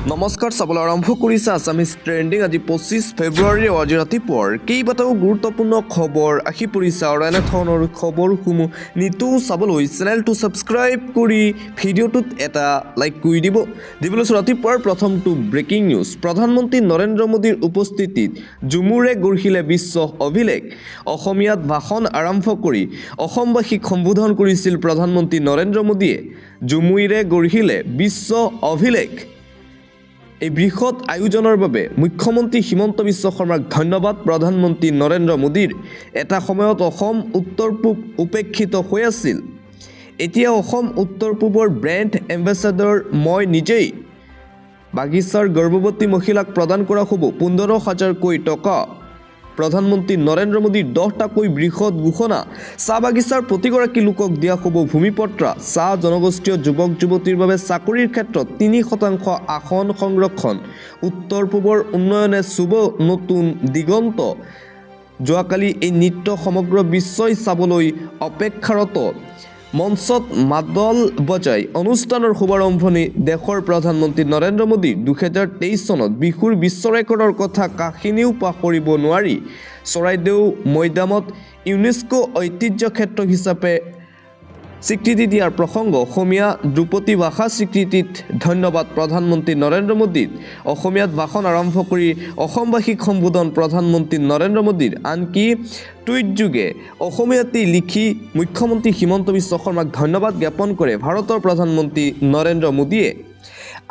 নমস্কাৰ চাবলৈ আৰম্ভ কৰিছে আছামিজ ট্ৰেণ্ডিং আজি 25 ফেব্ৰুৱাৰী আজি ৰাতিপুৱাৰ কেইবাটাও গুৰুত্বপূৰ্ণ খবৰ আহি পৰিছে আৰু এনে ধৰণৰ খবৰসমূহ নিতৌ চাবলৈ চেনেলটো ছাবস্ক্ৰাইব কৰি ভিডিঅ'টোত এটা লাইক কৰি দিবলৈ ৰাতিপুৱাৰ প্ৰথমটো ব্ৰেকিং নিউজ প্ৰধানমন্ত্ৰী নৰেন্দ্ৰ মোদীৰ উপস্থিতিত জুমুৰে গঢ়িলে বিশ্ব অভিলেখ অসমীয়াত ভাষণ আৰম্ভ কৰি অসমবাসীক সম্বোধন কৰিছিল প্ৰধানমন্ত্ৰী নৰেন্দ্ৰ মোদীয়ে জুমুৰে গঢ়িলে বিশ্ব অভিলেখ এই বৃহৎ আয়োজনৰ বাবে মুখ্যমন্ত্ৰী হিমন্ত বিশ্ব শৰ্মাক ধন্যবাদ প্ৰধানমন্ত্ৰী নৰেন্দ্ৰ মোদীৰ এটা সময়ত অসম উত্তৰ পূব উপেক্ষিত হৈ আছিল এতিয়া অসম উত্তৰ পূবৰ ব্ৰেণ্ড এম্বেছাডৰ মই নিজেই বাগিচাৰ গৰ্ভৱতী মহিলাক প্ৰদান কৰা হ'ব 15,000 টকা প্ৰধানমন্ত্ৰী নৰেন্দ্ৰ মোদীৰ 10টাকৈ বৃহৎ ঘোষণা চাহ বাগিচাৰ প্ৰতিগৰাকী লোকক দিয়া হ'ব ভূমিপট্টা চাহ জনগোষ্ঠীয় যুৱক যুৱতীৰ বাবে চাকৰিৰ ক্ষেত্ৰত 3% আসন সংৰক্ষণ উত্তৰ পূবৰ উন্নয়নে চুব নতুন দিগন্ত যোৱাকালি এই নৃত্য সমগ্ৰ বিশ্বই চাবলৈ অপেক্ষাৰত মঞ্চত মাদল বজাই অনুষ্ঠানৰ শুভাৰম্ভণি দেশৰ প্ৰধানমন্ত্ৰী নৰেন্দ্ৰ মোদী 2023 চনত বিহুৰ বিশ্ব ৰেকৰ্ডৰ কথা কাহিনীও পাহৰিব নোৱাৰি চৰাইদেউ মৈদামত ইউনেস্কো ঐতিহ্য ক্ষেত্ৰ হিচাপে স্বীকৃতি দিয়াৰ প্ৰসংগ অসমীয়া ধ্ৰুপদী ভাষা স্বীকৃতিত ধন্যবাদ প্ৰধানমন্ত্ৰী নৰেন্দ্ৰ মোদীক অসমীয়াত ভাষণ আৰম্ভ কৰি অসমবাসীক সম্বোধন প্ৰধানমন্ত্ৰী নৰেন্দ্ৰ মোদীৰ আনকি টুইটযোগে অসমীয়াতেই লিখি মুখ্যমন্ত্ৰী হিমন্ত বিশ্ব শৰ্মাক ধন্যবাদ জ্ঞাপন কৰে ভাৰতৰ প্ৰধানমন্ত্ৰী নৰেন্দ্ৰ মোদীয়ে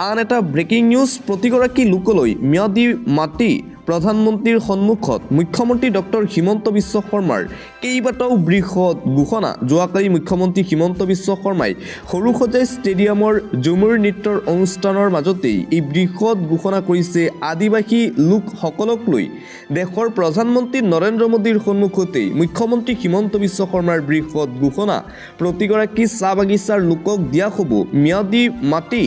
আন এটা ব্ৰেকিং নিউজ প্ৰতিগৰাকী লোকলৈ ম্যাদী মাটি প্ৰধানমন্ত্ৰীৰ সন্মুখত মুখ্যমন্ত্ৰী ডক্টৰ হিমন্ত বিশ্ব শৰ্মাৰ কেইবাটাও বৃহৎ ঘোষণা যোৱাকালি মুখ্যমন্ত্ৰী হিমন্ত বিশ্ব শৰ্মাই সৰুসজাই ষ্টেডিয়ামৰ ঝুমুৰ নৃত্যৰ অনুষ্ঠানৰ মাজতেই এই বৃহৎ ঘোষণা কৰিছে আদিবাসী লোকসকলক লৈ দেশৰ প্ৰধানমন্ত্ৰী নৰেন্দ্ৰ মোদীৰ সন্মুখতেই মুখ্যমন্ত্ৰী হিমন্ত বিশ্ব শৰ্মাৰ বৃহৎ ঘোষণা প্ৰতিগৰাকী চাহ বাগিচাৰ লোকক দিয়া হ'ব ম্যাদী মাটি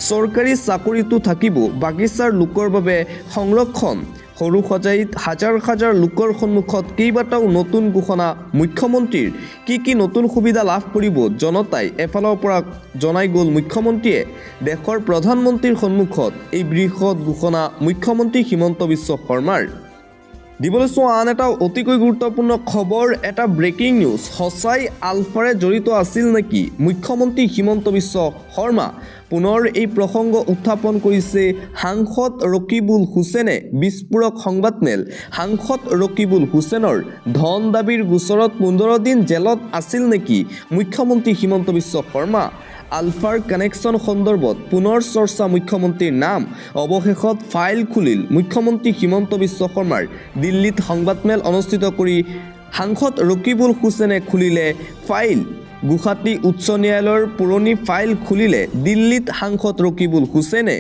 চৰকাৰী চাকৰিটো থাকিব বাগিচাৰ লোকৰ বাবে সংৰক্ষণ সৰুসজাইত হাজাৰ হাজাৰ লোকৰ সন্মুখত কেইবাটাও নতুন ঘোষণা মুখ্যমন্ত্ৰীৰ কি নতুন সুবিধা লাভ কৰিব জনতাই এফালৰ পৰা জনাই গ'ল মুখ্যমন্ত্ৰীয়ে দেশৰ প্ৰধানমন্ত্ৰীৰ সন্মুখত এই বৃহৎ ঘোষণা মুখ্যমন্ত্ৰী হিমন্ত বিশ্ব শৰ্মাৰ দিবলৈ চোৱা আন এটা অতিকৈ গুৰুত্বপূৰ্ণ খবৰ এটা ব্ৰেকিং নিউজ সঁচাই আলফাৰে জড়িত আছিল নেকি মুখ্যমন্ত্ৰী হিমন্ত বিশ্ব শৰ্মা পুনৰ এই প্ৰসংগ উত্থাপন কৰিছে সাংসদ ৰকিবুল হুছেইনে বিস্ফোৰক সংবাদমেল সাংসদ ৰকিবুল হুছেইনৰ ধন দাবীৰ গোচৰত 15 দিন জেলত আছিল নেকি মুখ্যমন্ত্ৰী হিমন্ত বিশ্ব শৰ্মা আলফাৰ কানেকশ্যন সন্দৰ্ভত পুনৰ চৰ্চা মুখ্যমন্ত্ৰীৰ নাম অৱশেষত ফাইল খুলিল মুখ্যমন্ত্ৰী হিমন্ত বিশ্ব শৰ্মাৰ দিল্লীত সংবাদমেল অনুষ্ঠিত কৰি সাংসদ ৰকিবুল হুছেইনে খুলিলে ফাইল গুৱাহাটী উচ্চ ন্যায়ালয়ৰ পুৰণি ফাইল খুলিলে দিল্লীত সাংসদ ৰকিবুল হুছেইনে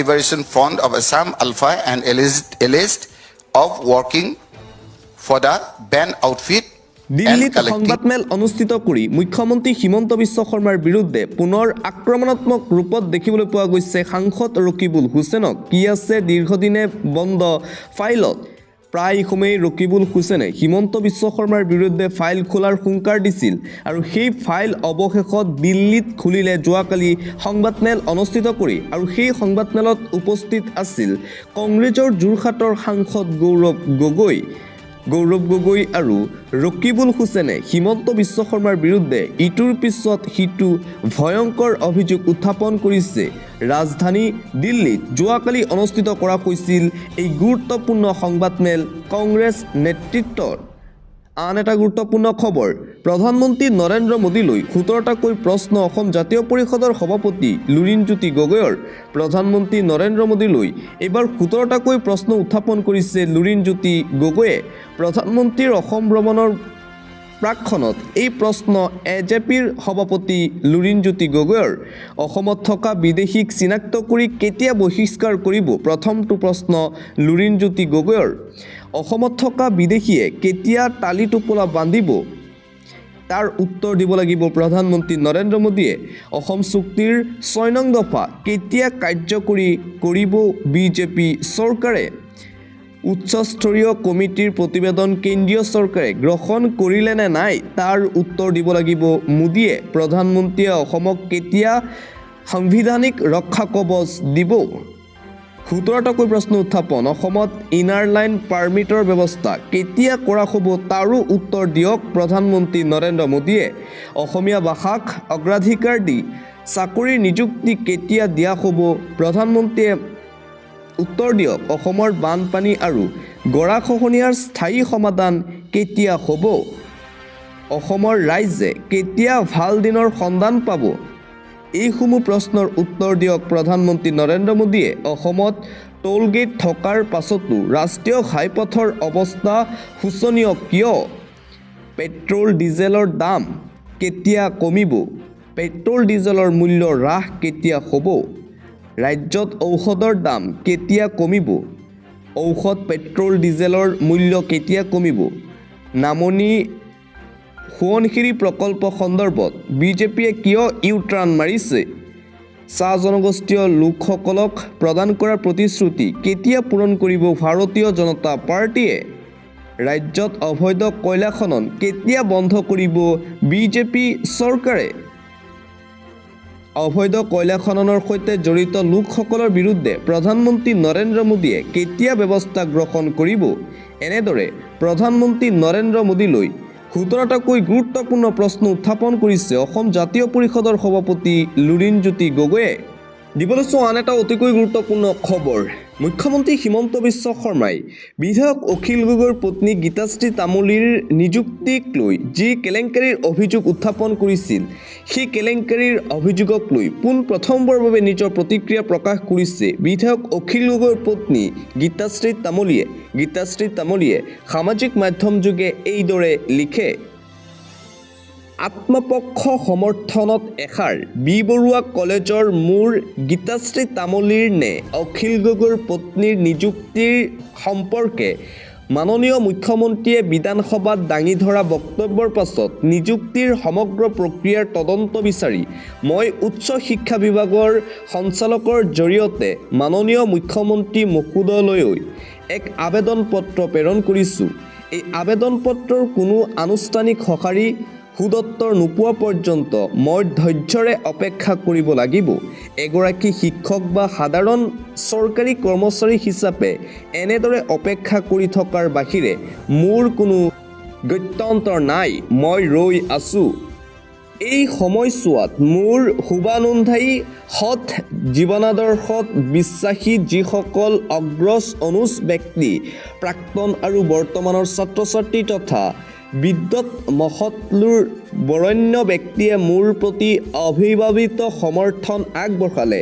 Liberation Front of Assam Alpha and alleged of working for the banned outfit দিল্লীত সংবাদমেল অনুষ্ঠিত কৰি মুখ্যমন্ত্ৰী হিমন্ত বিশ্ব শৰ্মাৰ বিৰুদ্ধে পুনৰ আক্ৰমণাত্মক ৰূপত দেখিবলৈ পোৱা গৈছে সাংসদ ৰকিবুল হুছেইনক কি আছে দীৰ্ঘদিনে বন্ধ ফাইলত প্ৰায় সময়ে ৰকিবুল হুছেইনে হিমন্ত বিশ্ব শৰ্মাৰ বিৰুদ্ধে ফাইল খোলাৰ হুংকাৰ দিছিল আৰু সেই ফাইল অৱশেষত দিল্লীত খুলিলে যোৱাকালি সংবাদমেল অনুষ্ঠিত কৰি আৰু সেই সংবাদমেলত উপস্থিত আছিল কংগ্ৰেছৰ যোৰহাটৰ সাংসদ গৌৰৱ গগৈ আৰু ৰকিবুল হুছেইনে হিমন্ত বিশ্ব শৰ্মাৰ বিৰুদ্ধে ইটোৰ পিছত সিটো ভয়ংকৰ অভিযোগ উত্থাপন কৰিছে ৰাজধানী দিল্লীত যোৱাকালি অনুষ্ঠিত কৰা হৈছিল এই গুৰুত্বপূৰ্ণ সংবাদমেল কংগ্ৰেছ নেতৃত্বৰ আন এটা গুৰুত্বপূৰ্ণ খবৰ প্ৰধানমন্ত্ৰী নৰেন্দ্ৰ মোদীলৈ 17টাকৈ প্ৰশ্ন অসম জাতীয় পৰিষদৰ সভাপতি লুৰিণজ্যোতি গগৈৰ প্ৰধানমন্ত্ৰী নৰেন্দ্ৰ মোদীলৈ এইবাৰ 17টাকৈ প্ৰশ্ন উত্থাপন কৰিছে লুৰিণজ্যোতি গগৈয়ে প্ৰধানমন্ত্ৰীৰ অসম ভ্ৰমণৰ প্ৰাকখনত এই প্ৰশ্ন এজেপিৰ সভাপতি লুৰিণজ্যোতি গগৈৰ অসমত থকা বিদেশীক চিনাক্ত কৰি কেতিয়া বহিষ্কাৰ কৰিব প্ৰথমটো প্ৰশ্ন লুৰিণজ্যোতি গগৈৰ অসমত থকা বিদেশীয়ে কেতিয়া টালি টোপোলা বান্ধিব তাৰ উত্তৰ দিব লাগিব প্ৰধানমন্ত্ৰী নৰেন্দ্ৰ মোদীয়ে অসম চুক্তিৰ 6 নং দফা কেতিয়া কাৰ্যকৰী কৰিব বিজেপি চৰকাৰে উচ্চস্তৰীয় কমিটিৰ প্ৰতিবেদন কেন্দ্ৰীয় চৰকাৰে গ্ৰহণ কৰিলে নে নাই তাৰ উত্তৰ দিব লাগিব মোদীয়ে প্ৰধানমন্ত্ৰীয়ে অসমক কেতিয়া সাংবিধানিক ৰক্ষা কবচ দিব? 17টাকৈ প্ৰশ্ন উত্থাপন। অসমত ইনাৰ লাইন পাৰ্মিটৰ ব্যৱস্থা কেতিয়া কৰা হ'ব তাৰো উত্তৰ দিয়ক প্ৰধানমন্ত্ৰী নৰেন্দ্ৰ মোদীয়ে। অসমীয়া ভাষাক অগ্ৰাধিকাৰ দি চাকৰিৰ নিযুক্তি কেতিয়া দিয়া হ'ব প্ৰধানমন্ত্ৰীয়ে উত্তৰ দিয়ক। অসমৰ বানপানী আৰু গৰাখহনীয়াৰ স্থায়ী সমাধান কেতিয়া হ'ব? অসমৰ ৰাইজে কেতিয়া ভাল দিনৰ সন্ধান পাব? এইসমূহ প্ৰশ্নৰ উত্তৰ দিয়ক প্ৰধানমন্ত্ৰী নৰেন্দ্ৰ মোদীয়ে। অসমত টোল গেট থকাৰ পাছতো ৰাষ্ট্ৰীয় ঘাইপথৰ অৱস্থা শোচনীয় কিয়? পেট্ৰল ডিজেলৰ দাম কেতিয়া কমিব? পেট্ৰল ডিজেলৰ মূল্য হ্ৰাস কেতিয়া হ'ব? ৰাজ্যত ঔষধৰ দাম কেতিয়া কমিব? ঔষধ পেট্ৰল ডিজেলৰ মূল্য কেতিয়া কমিব? নামনি সোৱণশিৰি প্ৰকল্প সন্দৰ্ভত বিজেপিয়ে কিয় ইউ-টাৰ্ণ মাৰিছে? চাহ জনগোষ্ঠীয় লোকসকলক প্ৰদান কৰা প্ৰতিশ্ৰুতি কেতিয়া পূৰণ কৰিব ভাৰতীয় জনতা পাৰ্টীয়ে? ৰাজ্যত অবৈধ কয়লা খনন কেতিয়া বন্ধ কৰিব বিজেপি চৰকাৰে? অবৈধ কয়লা খননৰ সৈতে জড়িত লোকসকলৰ বিৰুদ্ধে প্ৰধানমন্ত্ৰী নৰেন্দ্ৰ মোদীয়ে কেতিয়া ব্যৱস্থা গ্ৰহণ কৰিব? এনেদৰে প্ৰধানমন্ত্ৰী নৰেন্দ্ৰ মোদীলৈ 17টাকৈ গুৰুত্বপূৰ্ণ প্ৰশ্ন উত্থাপন কৰিছে অসম জাতীয় পৰিষদৰ সভাপতি লুৰিণজ্যোতি গগৈয়ে। দিবলৈছোঁ আন এটা অতিকৈ গুৰুত্বপূৰ্ণ খবৰ। মুখ্যমন্ত্ৰী হিমন্ত বিশ্ব শৰ্মাই বিধায়ক অখিল গগৈৰ পত্নী গীতাশ্ৰী তামুলীৰ নিযুক্তিক লৈ যি কেলেংকাৰীৰ অভিযোগ উত্থাপন কৰিছিল, সেই কেলেংকাৰীৰ অভিযোগক লৈ পোনপ্ৰথমবাৰৰ বাবে নিজৰ প্ৰতিক্ৰিয়া প্ৰকাশ কৰিছে বিধায়ক অখিল গগৈৰ পত্নী গীতাশ্ৰী তামুলীয়ে। গীতাশ্ৰী তামুলীয়ে সামাজিক মাধ্যমযোগে এইদৰে লিখে, আত্মপক্ষ সমৰ্থনত এষাৰ। বি বৰুৱা কলেজৰ মোৰ গীতাশ্ৰী তামুলীৰ নে অখিল গগৈৰ পত্নীৰ নিযুক্তিৰ সম্পৰ্কে মাননীয় মুখ্যমন্ত্ৰীয়ে বিধানসভাত দাঙি ধৰা বক্তব্যৰ পাছত নিযুক্তিৰ সমগ্ৰ প্ৰক্ৰিয়াৰ তদন্ত বিচাৰি মই উচ্চ শিক্ষা বিভাগৰ সঞ্চালকৰ জৰিয়তে মাননীয় মুখ্যমন্ত্ৰী মহোদয়লৈ এক আবেদন পত্ৰ প্ৰেৰণ কৰিছোঁ। এই আবেদন পত্ৰৰ কোনো আনুষ্ঠানিক সঁহাৰি সুদত্তৰ নোপোৱা পৰ্যন্ত মই ধৈৰ্যৰে অপেক্ষা কৰিব লাগিব। এগৰাকী শিক্ষক বা সাধাৰণ চৰকাৰী কৰ্মচাৰী হিচাপে এনেদৰে অপেক্ষা কৰি থকাৰ বাহিৰে মোৰ কোনো গত্যন্তৰ নাই। মই ৰৈ আছোঁ। এই সময়ছোৱাত মোৰ শুভানুধ্যায়ী সৎ জীৱনাদৰ্শত বিশ্বাসী যিসকল অগ্ৰজ অনুজ ব্যক্তি, প্ৰাক্তন আৰু বৰ্তমানৰ ছাত্ৰ ছাত্ৰী তথা বিদ্যত মহৎলোৰ বৰেণ্য ব্যক্তিয়ে মোৰ প্ৰতি অভিভাৱিত সমৰ্থন আগবঢ়ালে,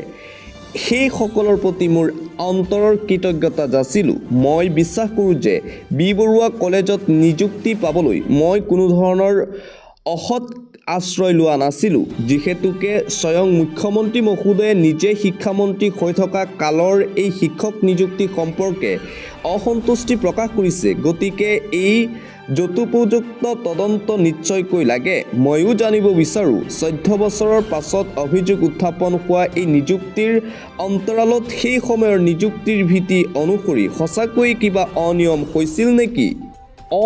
সেইসকলৰ প্ৰতি মোৰ অন্তৰৰ কৃতজ্ঞতা যাচিলোঁ। মই বিশ্বাস কৰোঁ যে বি বৰুৱা কলেজত নিযুক্তি পাবলৈ মই কোনো ধৰণৰ অসৎ আশ্ৰয় লোৱা নাছিলোঁ, যিহেতুকে স্বয়ং মুখ্যমন্ত্ৰী মহোদয়ে নিজে শিক্ষামন্ত্ৰী হৈ থকা কালৰ এই শিক্ষক নিযুক্তি সম্পৰ্কে অসন্তুষ্টি প্ৰকাশ কৰিছে। গতিকে এই যথোপযুক্ত তদন্ত নিশ্চয়কৈ লাগে। ময়ো জানিব বিচাৰোঁ 14 বছৰৰ পাছত অভিযোগ উত্থাপন হোৱা এই নিযুক্তিৰ অন্তৰালত সেই সময়ৰ নিযুক্তিৰ ভীতি অনুসৰি সঁচাকৈ কিবা অনিয়ম হৈছিল নেকি?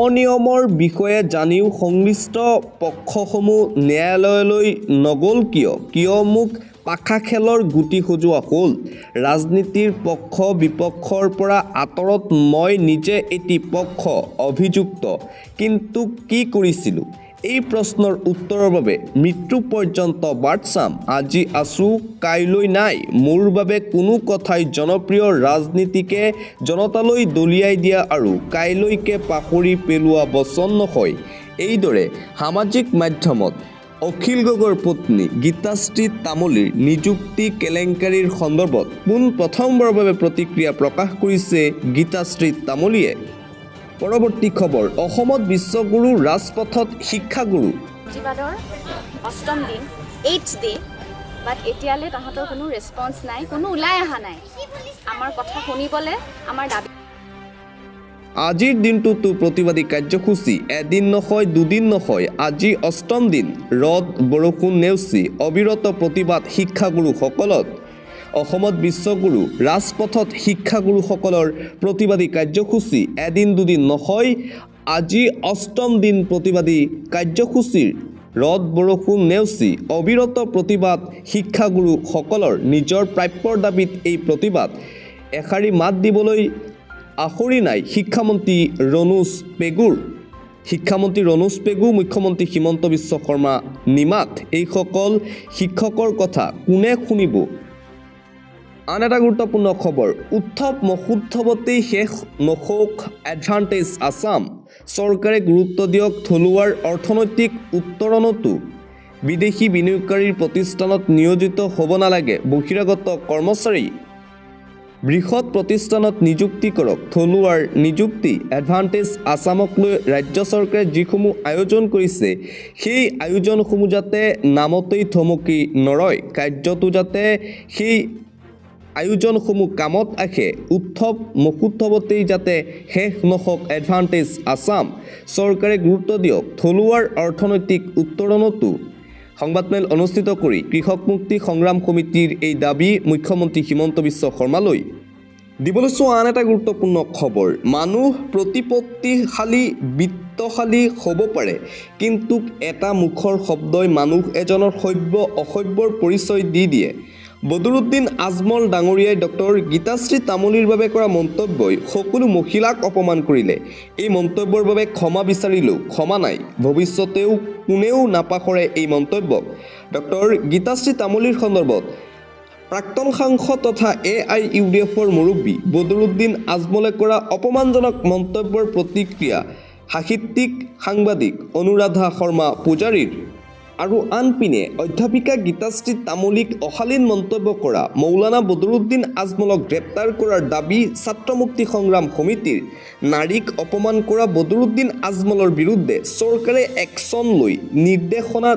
অনিয়মৰ বিষয়ে জানিও সংশ্লিষ্ট পক্ষসমূহ ন্যায়ালয়লৈ নগ'ল কিয়? কিয় মোক পাখা খেলৰ গুটি সজোৱা হ'ল? ৰাজনীতিৰ পক্ষ বিপক্ষৰ পৰা আঁতৰত মই নিজে এটি পক্ষ অভিযুক্ত, কিন্তু কি কৰিছিলোঁ? এই প্ৰশ্নৰ উত্তৰৰ বাবে মৃত্যু পৰ্যন্ত বাট চাম। আজি আছোঁ, কাইলৈ নাই। মোৰ বাবে কোনো কথাই জনপ্ৰিয় ৰাজনীতিকে জনতালৈ দলিয়াই দিয়া আৰু কাইলৈকে পাহৰি পেলোৱা বচন নহয়। এইদৰে সামাজিক মাধ্যমত অখিল গগৈৰ পত্নী গীতাশ্ৰী তামুলীৰ নিযুক্তি কেলেংকাৰীৰ সন্দৰ্ভত পোনপ্ৰথমবাৰৰ বাবে প্ৰতিক্ৰিয়া প্ৰকাশ কৰিছে গীতাশ্ৰী তামুলীয়ে। পৰৱৰ্তী খবৰ। অসমত বিশ্বগুৰু ৰাজপথত শিক্ষাগুৰু। প্ৰতিবাদৰ 8ম দিন 8th ডে, বাট এতিয়ালৈ তাহাঁতৰ কোনো ৰেছপন্স নাই, কোনো ওলাই অহা নাই আমাৰ কথা শুনিবলৈ, আমাৰ দাবী। আজিৰ দিনটোতো প্ৰতিবাদী কাৰ্যসূচী এদিন নহয়, দুদিন নহয়, আজি 8ম দিন। ৰ'দ বৰষুণ নেওচি অবিৰত প্ৰতিবাদ শিক্ষাগুৰুসকলত। অসমত বিশ্বগুৰু ৰাজপথত শিক্ষাগুৰুসকলৰ প্ৰতিবাদী কাৰ্যসূচী এদিন দুদিন নহয়, আজি 8ম দিন প্ৰতিবাদী কাৰ্যসূচীৰ ৰদ বৰষুণ নেওচি অবিৰত প্ৰতিবাদ শিক্ষাগুৰুসকলৰ নিজৰ প্ৰাপ্যৰ দাবীত এই প্ৰতিবাদ এশাৰী মাত দিবলৈ আখৰি নাই শিক্ষামন্ত্ৰী ৰণোজ পেগুৰ মুখ্যমন্ত্ৰী হিমন্ত বিশ্ব শৰ্মা নিমাত এইসকল শিক্ষকৰ কথা কোনে শুনিব আন এটা গুৰুত্বপূৰ্ণ খবৰ উৎসৱ মহোৎসৱতেই শেষ নখৌক এডভান্টেজ আছাম চৰকাৰে গুৰুত্ব দিয়ক থলুৱাৰ অৰ্থনৈতিক উত্তৰণতো বিদেশী বিনিয়োগকাৰীৰ প্ৰতিষ্ঠানত নিয়োজিত হ'ব নালাগে বহিৰাগত কৰ্মচাৰী বৃহৎ প্ৰতিষ্ঠানত নিযুক্তি কৰক থলুৱাৰ নিযুক্তি এডভান্টেজ আছামক লৈ ৰাজ্য চৰকাৰে যিসমূহ আয়োজন কৰিছে সেই আয়োজনসমূহ যাতে নামতেই থমকি নৰয় কাৰ্যটো যাতে সেই আয়োজনসমূহ কামত আহে উৎসৱ মহোৎসৱতেই যাতে শেষ নহওক এডভান্টেজ আছাম চৰকাৰে গুৰুত্ব দিয়ক থলুৱাৰ অৰ্থনৈতিক উত্তৰণতো সংবাদমেল অনুষ্ঠিত কৰি কৃষক মুক্তি সংগ্ৰাম সমিতিৰ এই দাবী মুখ্যমন্ত্ৰী হিমন্ত বিশ্ব শৰ্মালৈ দিবলৈ চোৱা আন এটা গুৰুত্বপূৰ্ণ খবৰ মানুহ প্ৰতিপত্তিশালী বিত্তশালী হ'ব পাৰে কিন্তু এটা মুখৰ শব্দই মানুহ এজনৰ সভ্য অসভ্যৰ পৰিচয় দি দিয়ে বদৰুদ্দিন আজমল ডাঙৰীয়াই ডক্টৰ গীতাশ্ৰী তামুলীৰ বাবে কৰা মন্তব্যই সকলো মহিলাক অপমান কৰিলে এই মন্তব্যৰ বাবে ক্ষমা বিচাৰিলেও ক্ষমা নাই ভৱিষ্যতেও কোনেও নাপাহৰে এই মন্তব্যক ডক্টৰ গীতাশ্ৰী তামুলীৰ সন্দৰ্ভত প্ৰাক্তন সাংসদ তথা AIUDFৰ মুৰব্বী বদৰুদ্দিন আজমলে কৰা অপমানজনক মন্তব্যৰ প্ৰতিক্ৰিয়া সাহিত্যিক সাংবাদিক অনুৰাধা শৰ্মা পূজাৰীৰ আৰু আনপিনে অধ্যাপিকা গীতাশ্ৰী তামুলীক অশালীন মন্তব্য কৰা মৌলানা বদৰুদ্দিন আজমলক গ্ৰেপ্তাৰ কৰাৰ দাবী ছাত্ৰ মুক্তি সংগ্ৰাম সমিতিৰ নাৰীক অপমান কৰা বদৰুদ্দিন আজমলৰ বিৰুদ্ধে চৰকাৰে একশ্যন লৈ নিৰ্দেশনা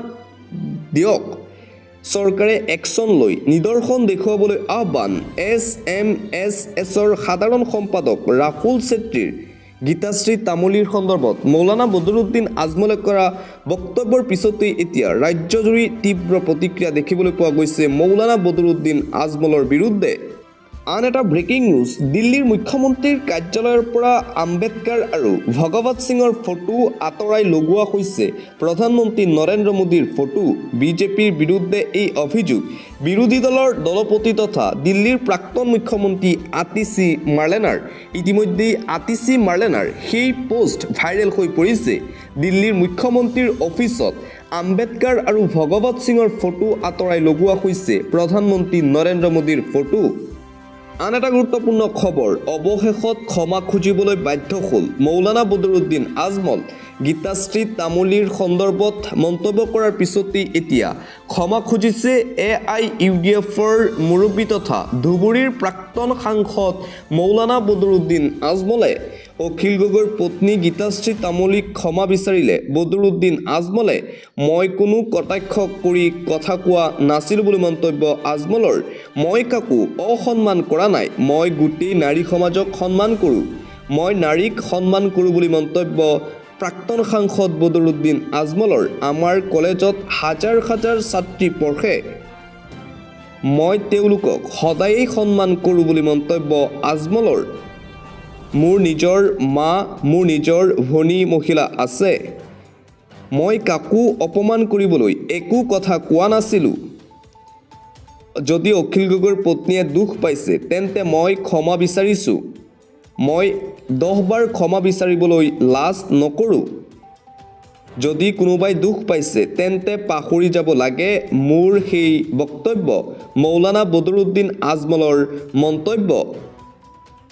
দিয়ক চৰকাৰে একশ্যন লৈ নিদৰ্শন দেখুৱাবলৈ আহ্বান SMSSৰ সাধাৰণ সম্পাদক ৰাহুল চেত্ৰীৰ গীতাশ্ৰী তামুলীৰ সন্দৰ্ভত মৌলানা বদৰুদ্দিন আজমলে কৰা বক্তব্যৰ পিছতেই এতিয়া ৰাজ্যজুৰি তীব্ৰ প্ৰতিক্ৰিয়া দেখিবলৈ পোৱা গৈছে মৌলানা বদৰুদ্দিন আজমলৰ বিৰুদ্ধে আন এটা ব্ৰেকিং নিউজ দিল্লীৰ মুখ্যমন্ত্ৰীৰ কাৰ্যালয়ৰ পৰা আম্বেদকাৰ আৰু ভগৱত সিঙৰ ফটো আঁতৰাই লগোৱা হৈছে প্ৰধানমন্ত্ৰী নৰেন্দ্ৰ মোদীৰ ফটো বিজেপিৰ বিৰুদ্ধে এই অভিযোগ বিৰোধী দলৰ দলপতি তথা দিল্লীৰ প্ৰাক্তন মুখ্যমন্ত্ৰী আতিশী মাৰ্লেনাৰ ইতিমধ্যেই আতিশী মাৰ্লেনাৰ সেই পোষ্ট ভাইৰেল হৈ পৰিছে দিল্লীৰ মুখ্যমন্ত্ৰীৰ অফিচত আম্বেদকাৰ আৰু ভগৱত সিঙৰ ফটো আঁতৰাই লগোৱা হৈছে প্ৰধানমন্ত্ৰী নৰেন্দ্ৰ মোদীৰ ফটো আন এটা গুৰুত্বপূৰ্ণ খবৰ অৱশেষত ক্ষমা খুজিবলৈ বাধ্য হ'ল মৌলানা বদৰুদ্দিন আজমল গীতাশ্ৰী তামুলীৰ সন্দৰ্ভত মন্তব্য কৰাৰ পিছতেই এতিয়া ক্ষমা খুজিছে AIUDFৰ মুৰব্বী তথা ধুবুৰীৰ প্ৰাক্তন সাংসদ মৌলানা বদৰুদ্দিন আজমলে অখিল গগৈৰ পত্নী গীতাশ্ৰী তামুলীক ক্ষমা বিচাৰিলে বদৰুদ্দিন আজমলে মই কোনো কটাক্ষ কৰি কথা কোৱা নাছিলোঁ বুলি মন্তব্য আজমলৰ মই কাকো অসন্মান কৰা নাই মই গোটেই নাৰী সমাজক সন্মান কৰোঁ মই নাৰীক সন্মান কৰোঁ বুলি মন্তব্য প্ৰাক্তন সাংসদ বদৰুদ্দিন আজমলৰ আমাৰ কলেজত হাজাৰ হাজাৰ ছাত্ৰী পঢ়ে মই তেওঁলোকক সদায়েই সন্মান কৰোঁ বুলি মন্তব্য আজমলৰ মোৰ নিজৰ মা মোৰ নিজৰ ভনী মহিলা আছে মই কাকো অপমান কৰিবলৈ একো কথা কোৱা নাছিলোঁ যদি অখিল গগৈৰ পত্নীয়ে দুখ পাইছে তেন্তে মই ক্ষমা বিচাৰিছোঁ মই 10 বাৰ ক্ষমা বিচাৰিবলৈ লাজ নকৰোঁ যদি কোনোবাই দুখ পাইছে তেন্তে পাহৰি যাব লাগে মোৰ সেই বক্তব্য মৌলানা বদৰুদ্দিন আজমলৰ মন্তব্য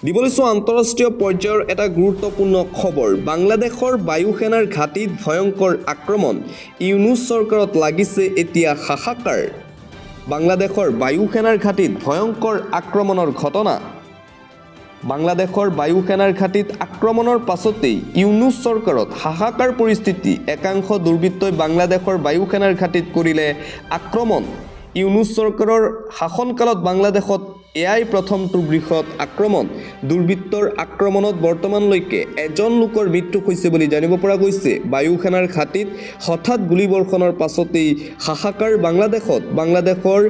দিবলৈ চোৱা আন্তঃৰাষ্ট্ৰীয় পৰ্যায়ৰ এটা গুৰুত্বপূৰ্ণ খবৰ বাংলাদেশৰ বায়ু সেনাৰ ঘাটিত ভয়ংকৰ আক্ৰমণ ইউনুছ চৰকাৰত লাগিছে এতিয়া হাহাকাৰ বাংলাদেশৰ বায়ু সেনাৰ ঘাটিত ভয়ংকৰ আক্ৰমণৰ ঘটনা বাংলাদেশৰ বায়ু সেনাৰ ঘাটিত আক্ৰমণৰ পাছতেই ইউনুছ চৰকাৰত হাহাকাৰ পৰিস্থিতি একাংশ দুৰ্বৃত্তই বাংলাদেশৰ বায়ু সেনাৰ ঘাটিত কৰিলে আক্ৰমণ ইউনুছ চৰকাৰৰ শাসনকালত বাংলাদেশত এয়াই প্ৰথমটো বৃহৎ আক্ৰমণ দুৰ্বৃত্তৰ আক্ৰমণত বৰ্তমানলৈকে এজন লোকৰ মৃত্যু হৈছে বুলি জানিব পৰা গৈছে বায়ু সেনাৰ ঘাটিত হঠাৎ গুলীবৰ্ষণৰ পাছতেই হাহাকাৰ বাংলাদেশৰ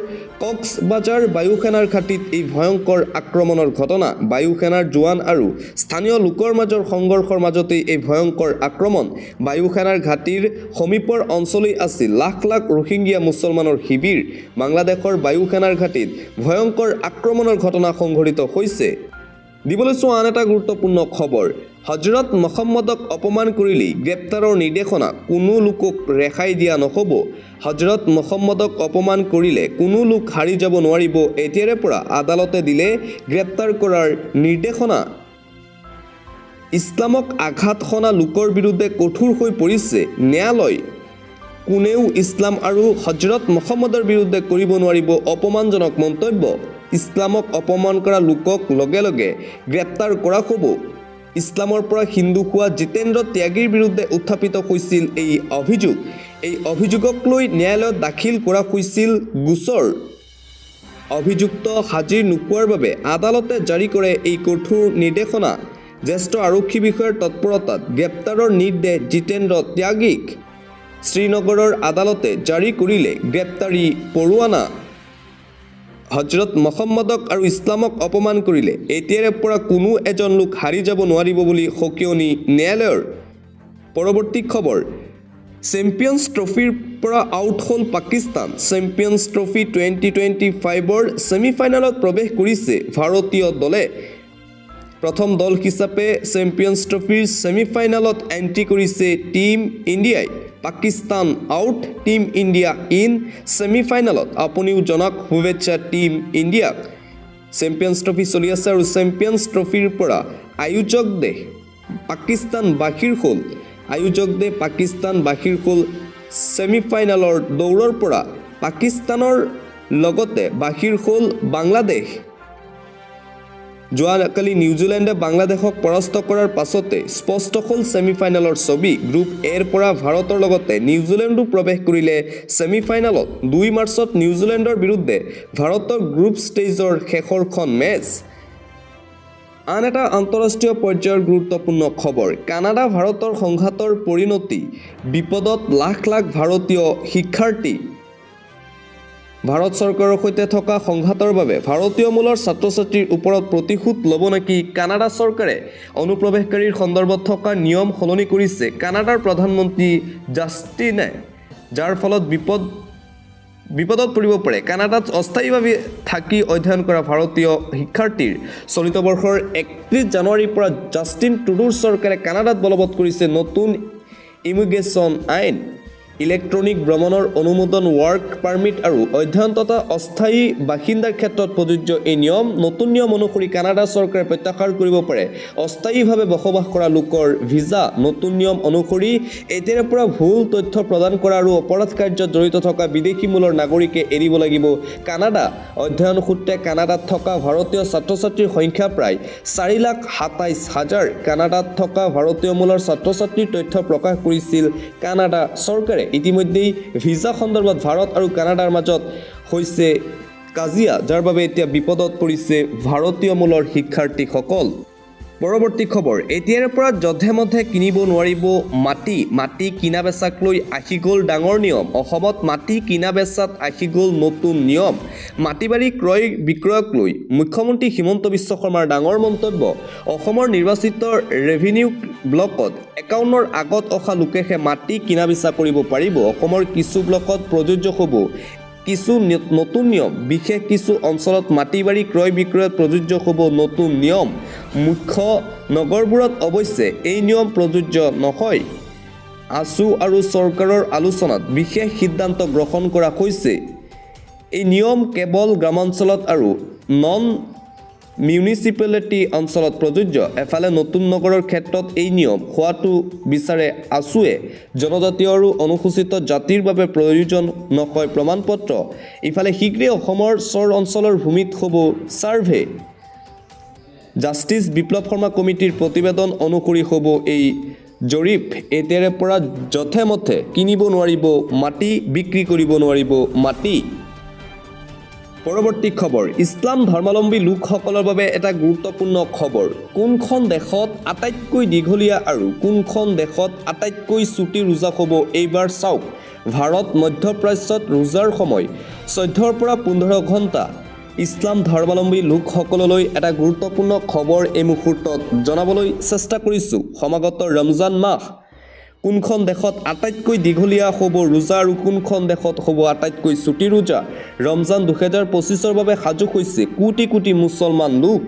কক্সবাজাৰ বায়ুসেনাৰ ঘাটিত এই ভয়ংকৰ আক্ৰমণৰ ঘটনা বায়ুসেনাৰ জোৱান আৰু স্থানীয় লোকৰ মাজৰ সংঘৰ্ষৰ মাজতেই এই ভয়ংকৰ আক্ৰমণ বায়ুসেনাৰ ঘাটিৰ সমীপৰ অঞ্চলেই আছিল লাখ লাখ ৰোহিংগীয়া মুছলমানৰ শিবিৰ বাংলাদেশৰ বায়ুসেনাৰ ঘাটিত ভয়ংকৰ আক্ৰমণৰ ঘটনা সংঘটিত হৈছে দিবলৈ চোৱা আন এটা গুৰুত্বপূৰ্ণ খবৰ হজৰত মহম্মদক অপমান কৰিলেই গ্ৰেপ্তাৰৰ নিৰ্দেশনা কোনো লোকক ৰেহাই দিয়া নহ'ব হজৰত মহম্মদক অপমান কৰিলে কোনো লোক হাৰি যাব নোৱাৰিব এতিয়াৰে পৰা আদালতে দিলে গ্ৰেপ্তাৰ কৰাৰ নিৰ্দেশনা ইছলামক আঘাত সনা লোকৰ বিৰুদ্ধে কঠোৰ হৈ পৰিছে ন্যায়ালয় কোনেও ইছলাম আৰু হজৰত মহম্মদৰ বিৰুদ্ধে কৰিব নোৱাৰিব অপমানজনক মন্তব্য ইছলামক অপমান কৰা লোকক লগে লগে গ্ৰেপ্তাৰ কৰা হ'ব ইছলামৰ পৰা হিন্দু হোৱা জিতেন্দ্ৰ ত্যাগীৰ বিৰুদ্ধে উত্থাপিত হৈছিল এই অভিযোগক লৈ ন্যায়ালয়ত দাখিল কৰা হৈছিল গোচৰ অভিযুক্ত হাজিৰ নোপোৱাৰ বাবে আদালতে জাৰি কৰে এই কঠোৰ নিৰ্দেশনা জ্যেষ্ঠ আৰক্ষী বিষয়াৰ তৎপৰতাত গ্ৰেপ্তাৰৰ নিৰ্দেশ জিতেন্দ্ৰ ত্যাগীক শ্ৰীনগৰৰ আদালতে জাৰি কৰিলে গ্ৰেপ্তাৰী পৰোৱানা হজৰত মহম্মদক আৰু ইছলামক অপমান কৰিলে এতিয়াৰে পৰা কোনো এজন লোক হাৰি যাব নোৱাৰিব বুলি সকিয়নি ন্যায়ালয়ৰ পৰৱৰ্তী খবৰ চেম্পিয়নছ ট্ৰফিৰ পৰা আউট হ'ল পাকিস্তান চেম্পিয়নছ ট্ৰফি 2025ৰ ছেমিফাইনেলত প্ৰৱেশ কৰিছে ভাৰতীয় দলে প্ৰথম দল হিচাপে চেম্পিয়নছ ট্ৰফিৰ ছেমিফাইনেলত এণ্ট্ৰি কৰিছে টীম ইণ্ডিয়াই Pakistan out team India in ছেমিফাইনেলত আপুনিও জনাওক শুভেচ্ছা টীম ইণ্ডিয়াক চেম্পিয়নছ ট্ৰফি চলি আছে আৰু চেম্পিয়নছ ট্ৰফিৰ পৰা আয়োজক দেশ পাকিস্তান বাহিৰ হ'ল ছেমিফাইনেলৰ দৌৰৰ পৰা পাকিস্তানৰ লগতে বাহিৰ হ'ল বাংলাদেশ যোৱাকালি নিউজিলেণ্ডে বাংলাদেশক পৰাস্ত কৰাৰ পাছতে স্পষ্ট হ'ল ছেমিফাইনেলৰ ছবি গ্ৰুপ এৰ পৰা ভাৰতৰ লগতে নিউজিলেণ্ডো প্ৰৱেশ কৰিলে ছেমিফাইনেলত 2 মাৰ্চত নিউজিলেণ্ডৰ বিৰুদ্ধে ভাৰতৰ গ্ৰুপ ষ্টেজৰ শেষৰখন মেচ আন এটা আন্তঃৰাষ্ট্ৰীয় পৰ্যায়ৰ গুৰুত্বপূৰ্ণ খবৰ কানাডা ভাৰতৰ সংঘাতৰ পৰিণতি বিপদত লাখ লাখ ভাৰতীয় শিক্ষাৰ্থী ভাৰত চৰকাৰৰ সৈতে থকা সংঘাতৰ বাবে ভাৰতীয় মূলৰ ছাত্ৰ ছাত্ৰীৰ ওপৰত প্ৰতিশোধ ল'ব নেকি কানাডা চৰকাৰে অনুপ্ৰৱেশকাৰীৰ সন্দৰ্ভত থকা নিয়ম সলনি কৰিছে কানাডাৰ প্ৰধানমন্ত্ৰী জাষ্টিনে যাৰ ফলত বিপদত পৰিব পাৰে কানাডাত অস্থায়ীভাৱে থাকি অধ্যয়ন কৰা ভাৰতীয় শিক্ষাৰ্থীৰ চলিত বৰ্ষৰ 31 জানুৱাৰীৰ পৰা জাষ্টিন ট্ৰুডোৰ চৰকাৰে কানাডাত বলবৎ কৰিছে নতুন ইমিগ্ৰেশ্যন আইন ইলেক্ট্ৰনিক ভ্ৰমণৰ অনুমোদন ৱৰ্ক পাৰ্মিট আৰু অধ্যয়ন তথা অস্থায়ী বাসিন্দাৰ ক্ষেত্ৰত প্ৰযোজ্য এই নতুন নিয়ম অনুসৰি কানাডা চৰকাৰে প্ৰত্যাহাৰ কৰিব পাৰে অস্থায়ীভাৱে বসবাস কৰা লোকৰ ভিছা নতুন নিয়ম অনুসৰি এতিয়াৰে পৰা ভুল তথ্য প্ৰদান কৰা আৰু অপৰাধ কাৰ্যত জড়িত থকা বিদেশী মূলৰ নাগৰিকে এৰিব লাগিব কানাডা অধ্যয়ন সূত্ৰে কানাডাত থকা ভাৰতীয় ছাত্ৰ ছাত্ৰীৰ সংখ্যা প্ৰায় 4,27,000 কানাডাত থকা ভাৰতীয় মূলৰ ছাত্ৰ ছাত্ৰীৰ তথ্য প্ৰকাশ কৰিছিল কানাডা চৰকাৰে ইতিমধ্যেই ভিছা সন্দৰ্ভত ভাৰত আৰু কানাডাৰ মাজত হৈছে কাজিয়া যাৰ বাবে এতিয়া বিপদত পৰিছে ভাৰতীয় মূলৰ শিক্ষাৰ্থীসকল পৰৱৰ্তী খবৰ এতিয়াৰে পৰা যধে মধে কিনিব নোৱাৰিব মাটি কিনা বেচাক লৈ আহি গ'ল ডাঙৰ নিয়ম অসমত মাটি কিনা বেচাত আহি গ'ল নতুন নিয়ম মাটি বাৰী ক্ৰয় বিক্ৰয়ক লৈ মুখ্যমন্ত্ৰী হিমন্ত বিশ্ব শৰ্মাৰ ডাঙৰ মন্তব্য অসমৰ নিৰ্বাচিত ৰেভিনিউ ব্লকত 51ৰ আগত অহা লোকেহে মাটি কিনা বেচা কৰিব পাৰিব অসমৰ কিছু ব্লকত প্ৰযোজ্য হ'ব কিছু নতুন নিয়ম বিশেষ কিছু অঞ্চলত মাটি বাৰী ক্ৰয় বিক্ৰয়ত প্ৰযোজ্য হ'ব নতুন নিয়ম মুখ্য নগৰবোৰত অৱশ্যে এই নিয়ম প্ৰযোজ্য নহয় আছু আৰু চৰকাৰৰ আলোচনাত বিশেষ সিদ্ধান্ত গ্ৰহণ কৰা হৈছে এই নিয়ম কেৱল গ্ৰামাঞ্চলত আৰু নন মিউনিচিপেলিটি অঞ্চলত প্ৰযোজ্য এফালে নতুন নগৰৰ ক্ষেত্ৰত এই নিয়ম হোৱাটো বিচাৰে আছুৱে জনজাতীয় আৰু অনুসূচিত জাতিৰ বাবে প্ৰয়োজন নহয় প্ৰমাণপত্ৰ ইফালে শীঘ্ৰে অসমৰ চৰ অঞ্চলৰ ভূমিত হ'ব ছাৰ্ভে জাষ্টিছ বিপ্লৱ শৰ্মা কমিটিৰ প্ৰতিবেদন অনুসৰি হ'ব এই জৰীপ এতিয়াৰে পৰা যথে মথে কিনিব নোৱাৰিব মাটি বিক্ৰী কৰিব নোৱাৰিব মাটি পৰৱৰ্তী খবৰ ইছলাম ধৰ্মাৱলম্বী লোকসকলৰ বাবে এটা গুৰুত্বপূৰ্ণ খবৰ কোনখন দেশত আটাইতকৈ দীঘলীয়া আৰু কোনখন দেশত আটাইতকৈ চুটি ৰোজা হ'ব এইবাৰ চাওক ভাৰত মধ্যপ্ৰাচ্যত ৰোজাৰ সময় 14ৰ পৰা 15 ঘণ্টা ইছলাম ধৰ্মাৱলম্বী লোকসকললৈ এটা গুৰুত্বপূৰ্ণ খবৰ এই মুহূৰ্তত জনাবলৈ চেষ্টা কৰিছোঁ। সমাগত ৰমজান মাহ কোনখন দেশত আটাইতকৈ দীঘলীয়া হ'ব ৰোজা আৰু কোনখন দেশত হ'ব আটাইতকৈ চুটি ৰোজা। ৰমজান 2025ৰ বাবে সাজু হৈছে কোটি কোটি মুছলমান লোক।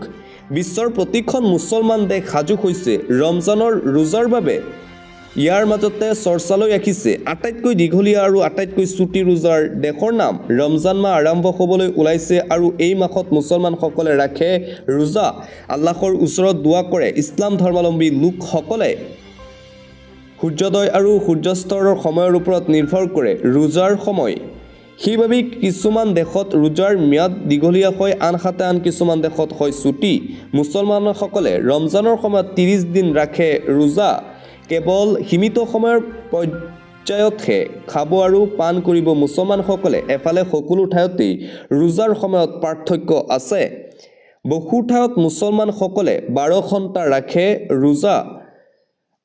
বিশ্বৰ প্ৰতিখন মুছলমান দেশ সাজু হৈছে ৰমজানৰ ৰোজাৰ বাবে। ইয়াৰ মাজতে চৰ্চালৈ ৰাখিছে আটাইতকৈ দীঘলীয়া আৰু আটাইতকৈ চুটি ৰোজাৰ দেশৰ নাম। ৰমজান মাহ আৰম্ভ হ'বলৈ ওলাইছে আৰু এই মাহত মুছলমানসকলে ৰাখে ৰোজা, আল্লাহৰ ওচৰত দোৱা কৰে। ইছলাম ধৰ্মাৱলম্বী লোকসকলে সূৰ্যোদয় আৰু সূৰ্যাস্তৰ সময়ৰ ওপৰত নিৰ্ভৰ কৰে ৰোজাৰ সময়। সেইবাবেই কিছুমান দেশত ৰোজাৰ ম্যাদ দীঘলীয়া হয়, আনহাতে আন কিছুমান দেশত হয় চুটি। মুছলমানসকলে ৰমজানৰ সময়ত 30 দিন ৰাখে ৰোজা। কেৱল সীমিত সময়ৰ পৰ্যায়তহে খাব আৰু পান কৰিব মুছলমানসকলে। এফালে সকলো ঠাইতেই ৰোজাৰ সময়ত পাৰ্থক্য আছে। বহু ঠাইত মুছলমানসকলে 12 ঘণ্টা ৰাখে ৰোজা,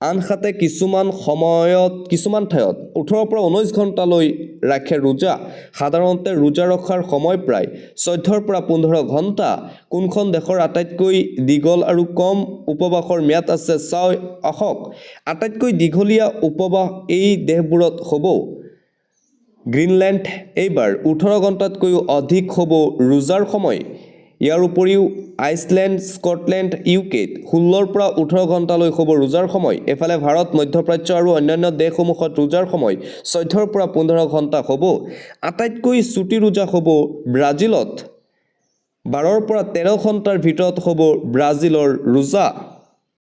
আনহাতে কিছুমান ঠাইত 18 পৰা 19 ঘণ্টালৈ ৰাখে ৰোজা। সাধাৰণতে ৰোজা ৰখাৰ সময় প্ৰায় 14ৰ পৰা 15 ঘণ্টা। কোনখন দেশৰ আটাইতকৈ দীঘল আৰু কম উপবাসৰ ম্যাদ আছে চাওঁ আহক। আটাইতকৈ দীঘলীয়া উপবাস এই দেশবোৰত হ'ব। গ্ৰীণলেণ্ড এইবাৰ 18 ঘণ্টাতকৈও অধিক হ'ব ৰোজাৰ সময়। ইয়াৰ উপৰিও আইচলেণ্ড, স্কটলেণ্ড, ইউকেত 16ৰ পৰা 18 ঘণ্টালৈ হ'ব ৰোজাৰ সময়। এফালে ভাৰত, মধ্যপ্ৰাচ্য আৰু অন্যান্য দেশসমূহত ৰোজাৰ সময় 14ৰ পৰা 15 ঘণ্টা হ'ব। আটাইতকৈ চুটি ৰোজা হ'ব ব্ৰাজিলত। 12ৰ পৰা 13 ঘণ্টাৰ ভিতৰত হ'ব ব্ৰাজিলৰ ৰোজা।